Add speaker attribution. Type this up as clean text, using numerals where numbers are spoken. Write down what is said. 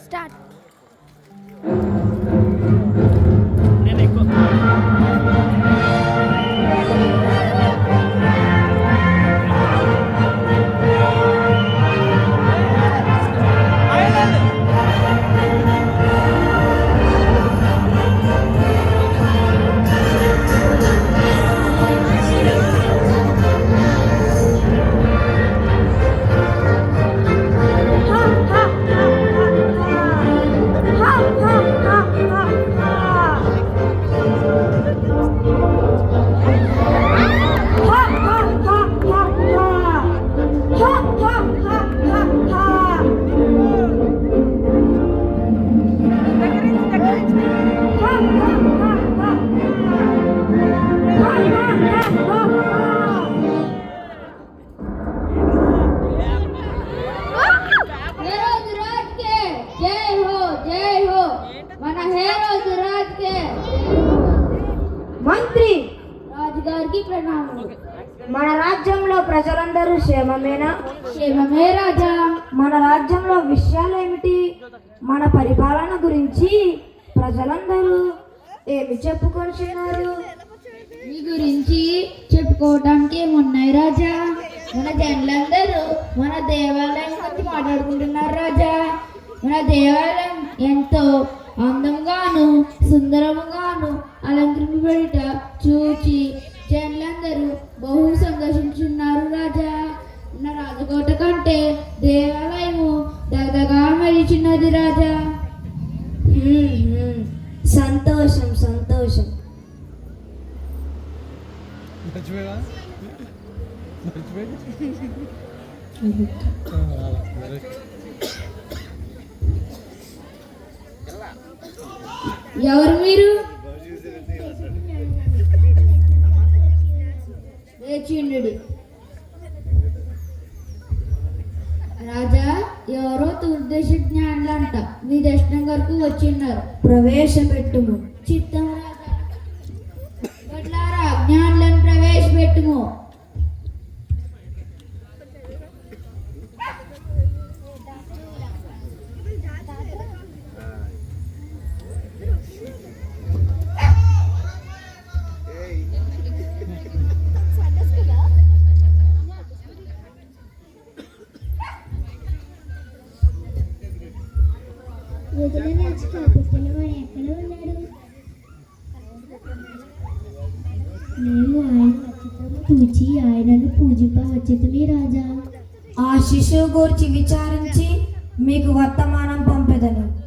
Speaker 1: Start.
Speaker 2: మంత్రి
Speaker 3: రాజుగారికి ప్రణామం.
Speaker 2: మన రాజ్యంలో ప్రజలందరూ క్షేమమేనా?
Speaker 3: క్షేమమే రాజా.
Speaker 2: మన రాజ్యంలో విషయాలు ఏమిటి? మన పరిపాలన గురించి ప్రజలందరూ ఏమి చెప్పుకొనిచున్నారు?
Speaker 3: మీ గురించి చెప్పుకోవటానికి ఏమున్నాయి రాజా? మన జనులందరూ మన దేవాలయం గురించి మాట్లాడుకుంటున్నారు రాజా. మన దేవాలయం ఎంతో అందంగాను సుందరముగాను అలంకరింపబడిట చూచి జనులందరూ బహు సంతోషించున్నారు రాజా. మన రాజకోట కంటే దేవాలయము దగ్గరగా మెలిచినది రాజా.
Speaker 2: సంతోషం సంతోషం.
Speaker 3: ఎవరు మీరు? వేచిండు రాజా. ఎవరో దుర్దేశ జ్ఞానులంట మీ దర్శనం వరకు వచ్చిన్నారు.
Speaker 2: ప్రవేశపెట్టుము.
Speaker 3: చిత్తం రాజా. వడ్లారా జ్ఞానులను ప్రవేశపెట్టుము.
Speaker 4: మేము ఆయన ఖచ్చితంగా పూచి ఆయనను పూజింపవచ్చుతుమి రాజా.
Speaker 2: ఆ శిశువు గురించి విచారించి మీకు వర్తమానం పంపెదను.